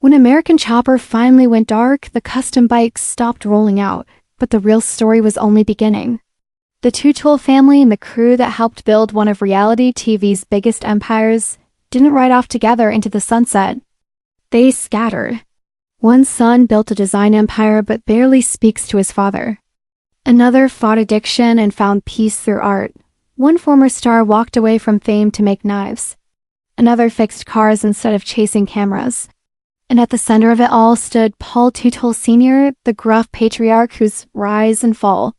When American Chopper finally went dark, the custom bikes stopped rolling out, but the real story was only beginning. The Teutul family and the crew that helped build one of reality TV's biggest empires didn't ride off together into the sunset. They scattered. One son built a design empire but barely speaks to his father. Another fought addiction and found peace through art. One former star walked away from fame to make knives. Another fixed cars instead of chasing cameras. And at the center of it all stood Paul Teutul Sr., the gruff patriarch whose rise and fall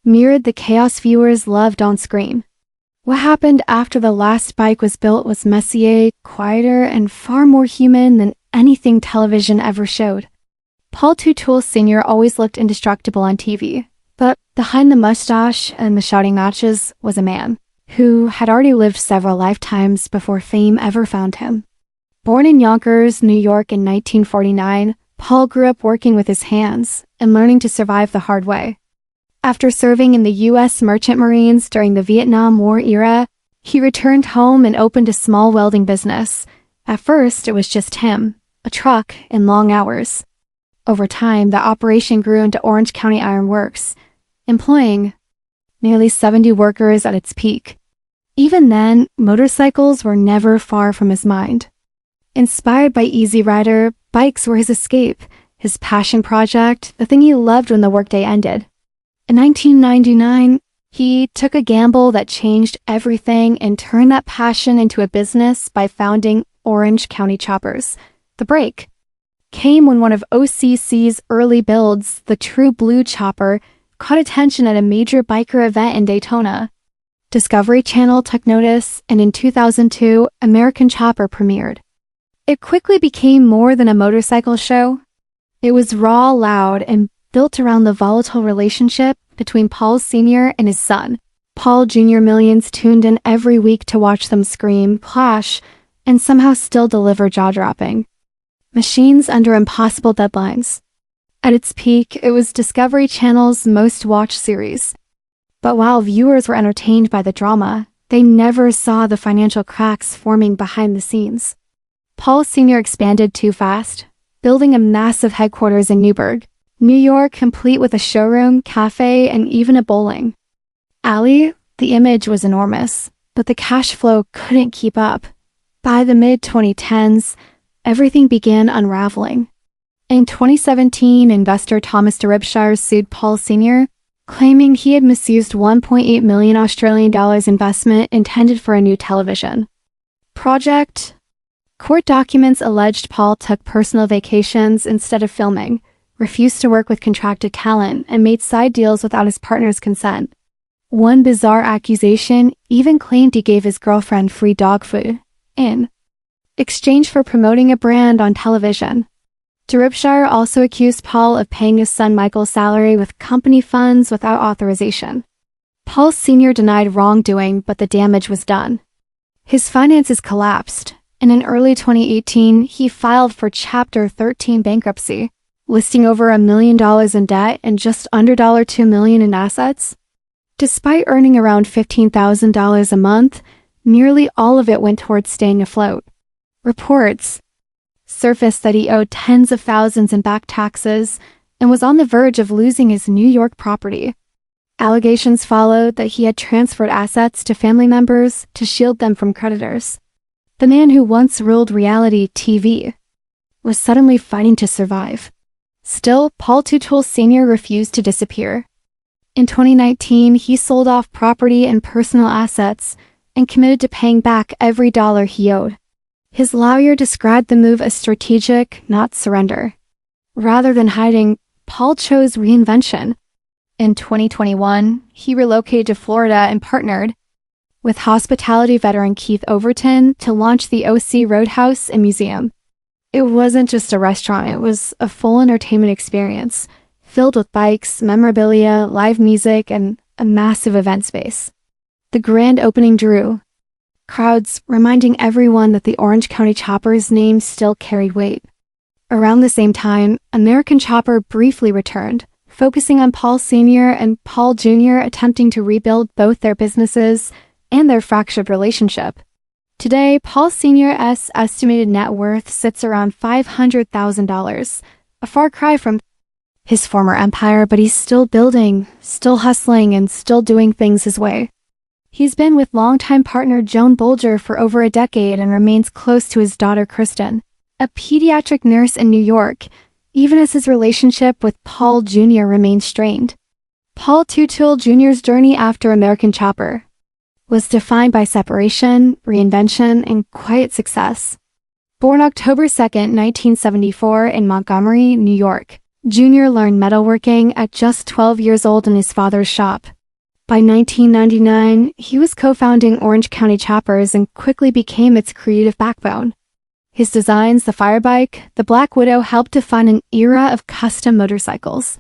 mirrored the chaos viewers loved on screen. What happened after the last bike was built was messier, quieter, and far more human than anything television ever showed. Paul Teutul Sr. always looked indestructible on TV, but behind the mustache and the shouting matches was a man who had already lived several lifetimes before fame ever found him. Born in Yonkers, New York in 1949, Paul grew up working with his hands and learning to survive the hard way. After serving in the U.S. Merchant Marines during the Vietnam War era, he returned home and opened a small welding business. At first, it was just him, a truck, and long hours. Over time, the operation grew into Orange County Iron Works, employing nearly 70 workers at its peak. Even then, motorcycles were never far from his mind. Inspired by Easy Rider, bikes were his escape, his passion project, the thing he loved when the workday ended. In 1999, he took a gamble that changed everything and turned that passion into a business by founding Orange County Choppers. The break came when one of OCC's early builds, the True Blue Chopper, caught attention at a major biker event in Daytona. Discovery Channel took notice, and in 2002, American Chopper premiered. It quickly became more than a motorcycle show. It was raw, loud, and built around the volatile relationship between Paul Sr. and his son. Paul Jr. Millions tuned in every week to watch them scream, clash, and somehow still deliver jaw-dropping machines under impossible deadlines. At its peak, it was Discovery Channel's most-watched series. But while viewers were entertained by the drama, they never saw the financial cracks forming behind the scenes. Paul Sr. expanded too fast, building a massive headquarters in Newburgh, New York, complete with a showroom, cafe, and even a bowling alley. The image was enormous, but the cash flow couldn't keep up. By the mid-2010s, everything began unraveling. In 2017, investor Thomas Derbyshire sued Paul Sr., claiming he had misused $1.8 million Australian dollars investment intended for a new television project. Court documents alleged Paul took personal vacations instead of filming, refused to work with contracted talent, and made side deals without his partner's consent. One bizarre accusation even claimed he gave his girlfriend free dog food in exchange for promoting a brand on television. Derbyshire also accused Paul of paying his son Michael's salary with company funds without authorization. Paul Sr. denied wrongdoing, but the damage was done. His finances collapsed, and in early 2018, he filed for Chapter 13 bankruptcy, listing over $1 million in debt and just under $2 million in assets. Despite earning around $15,000 a month, nearly all of it went towards staying afloat. Reports surfaced that he owed tens of thousands in back taxes and was on the verge of losing his New York property. Allegations followed that he had transferred assets to family members to shield them from creditors. The man who once ruled reality TV was suddenly fighting to survive. Still, Paul Teutul Sr. refused to disappear. In 2019, he sold off property and personal assets and committed to paying back every dollar he owed. His lawyer described the move as strategic, not surrender. Rather than hiding, Paul chose reinvention. In 2021, he relocated to Florida and partnered with hospitality veteran Keith Overton to launch the OC Roadhouse and Museum. It wasn't just a restaurant, it was a full entertainment experience, filled with bikes, memorabilia, live music, and a massive event space. The grand opening drew crowds, reminding everyone that the Orange County Chopper's name still carried weight. Around the same time, American Chopper briefly returned, focusing on Paul Sr. and Paul Jr. attempting to rebuild both their businesses and their fractured relationship. Today, Paul Sr.'s estimated net worth sits around $500,000, a far cry from his former empire, but he's still building, still hustling, and still doing things his way. He's been with longtime partner Joan Bolger for over a decade and remains close to his daughter Kristen, a pediatric nurse in New York, even as his relationship with Paul Jr. remains strained. Paul Teutul Jr.'s journey after American Chopper was defined by separation, reinvention, and quiet success. Born October 2, 1974 in Montgomery, New York, Jr. learned metalworking at just 12 years old in his father's shop. By 1999, he was co-founding Orange County Choppers and quickly became its creative backbone. His designs, the Firebike, the Black Widow, helped define an era of custom motorcycles.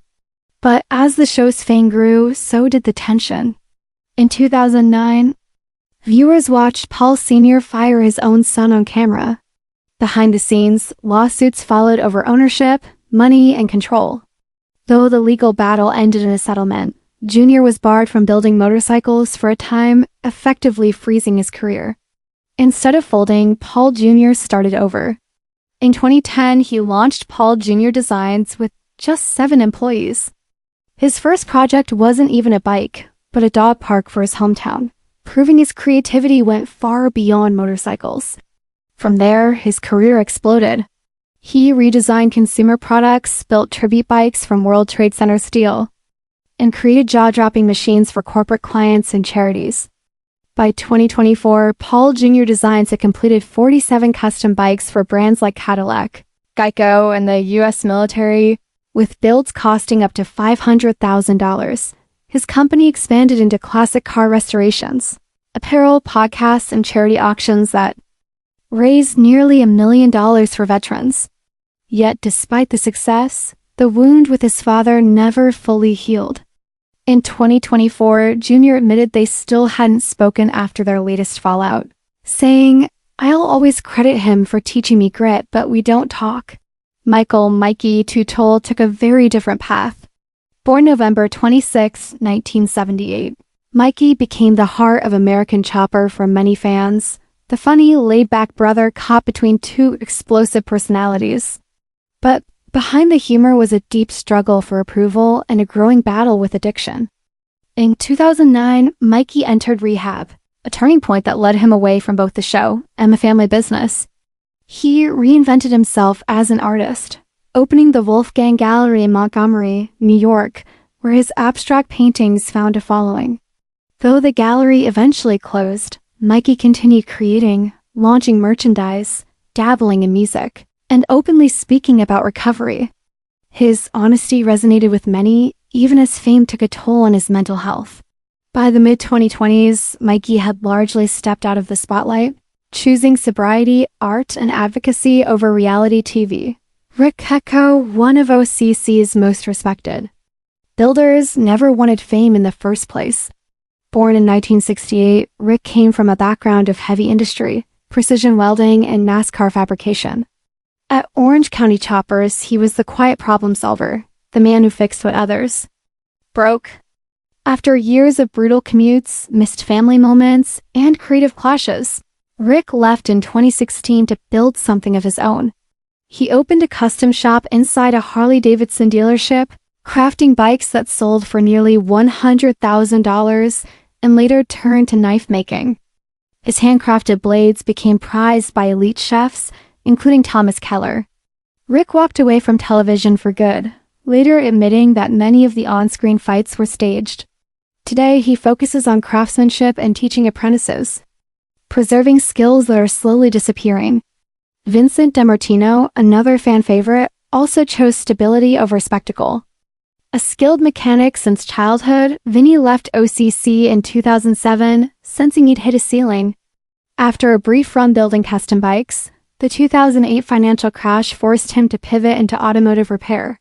But as the show's fame grew, so did the tension. In 2009, viewers watched Paul Sr. fire his own son on camera. Behind the scenes, lawsuits followed over ownership, money, and control. Though the legal battle ended in a settlement, Jr. was barred from building motorcycles for a time, effectively freezing his career. Instead of folding, Paul Jr. started over. In 2010, he launched Paul Jr. Designs with just 7 employees. His first project wasn't even a bike, but a dog park for his hometown, proving his creativity went far beyond motorcycles. From there, his career exploded. He redesigned consumer products, built tribute bikes from World Trade Center steel, and created jaw-dropping machines for corporate clients and charities. By 2024, Paul Jr. Designs had completed 47 custom bikes for brands like Cadillac, Geico, and the U.S. military, with builds costing up to $500,000. His company expanded into classic car restorations, apparel, podcasts, and charity auctions that raised nearly $1 million for veterans. Yet, despite the success, the wound with his father never fully healed. In 2024, Jr. admitted they still hadn't spoken after their latest fallout, saying, "I'll always credit him for teaching me grit, but we don't talk." Mikey Teutul took a very different path. Born November 26, 1978, Mikey became the heart of American Chopper for many fans, the funny, laid-back brother caught between 2 explosive personalities. But behind the humor was a deep struggle for approval and a growing battle with addiction. In 2009, Mikey entered rehab, a turning point that led him away from both the show and the family business. He reinvented himself as an artist, opening the Wolfgang Gallery in Montgomery, New York, where his abstract paintings found a following. Though the gallery eventually closed, Mikey continued creating, launching merchandise, dabbling in music, and openly speaking about recovery. His honesty resonated with many, even as fame took a toll on his mental health. By the mid-2020s, Mikey had largely stepped out of the spotlight, choosing sobriety, art, and advocacy over reality TV. Rick Hecko, one of OCC's most respected builders, never wanted fame in the first place. Born in 1968, Rick came from a background of heavy industry, precision welding, and NASCAR fabrication. At Orange County Choppers, he was the quiet problem solver, the man who fixed what others broke. After years of brutal commutes, missed family moments, and creative clashes, Rick left in 2016 to build something of his own. He opened a custom shop inside a Harley-Davidson dealership, crafting bikes that sold for nearly $100,000 and later turned to knife making. His handcrafted blades became prized by elite chefs, including Thomas Keller. Rick walked away from television for good, later admitting that many of the on-screen fights were staged. Today, he focuses on craftsmanship and teaching apprentices, preserving skills that are slowly disappearing. Vincent DeMartino, another fan favorite, also chose stability over spectacle. A skilled mechanic since childhood, Vinny left OCC in 2007, sensing he'd hit a ceiling. After a brief run building custom bikes, the 2008 financial crash forced him to pivot into automotive repair.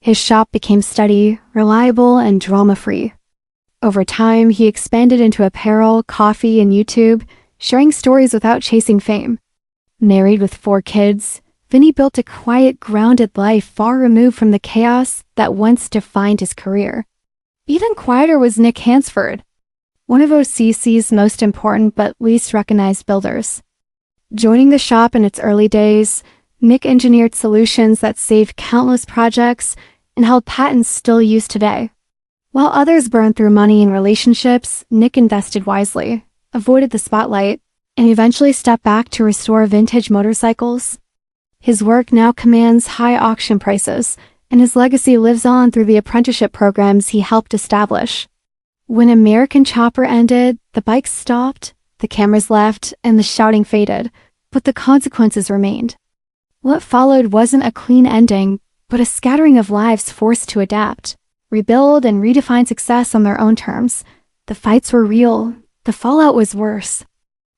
His shop became steady, reliable, and drama-free. Over time, he expanded into apparel, coffee, and YouTube, sharing stories without chasing fame. Married with 4 kids, Vinny built a quiet, grounded life far removed from the chaos that once defined his career. Even quieter was Nick Hansford, one of OCC's most important but least recognized builders. Joining the shop in its early days, Nick engineered solutions that saved countless projects and held patents still used today. While others burned through money and relationships, Nick invested wisely, avoided the spotlight, and eventually stepped back to restore vintage motorcycles. His work now commands high auction prices, and his legacy lives on through the apprenticeship programs he helped establish. When American Chopper ended, the bikes stopped, the cameras left, and the shouting faded, but the consequences remained. What followed wasn't a clean ending, but a scattering of lives forced to adapt, rebuild, and redefine success on their own terms. The fights were real, the fallout was worse.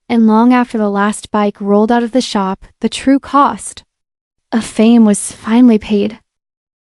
And long after the last bike rolled out of the shop, the true cost of fame was finally paid.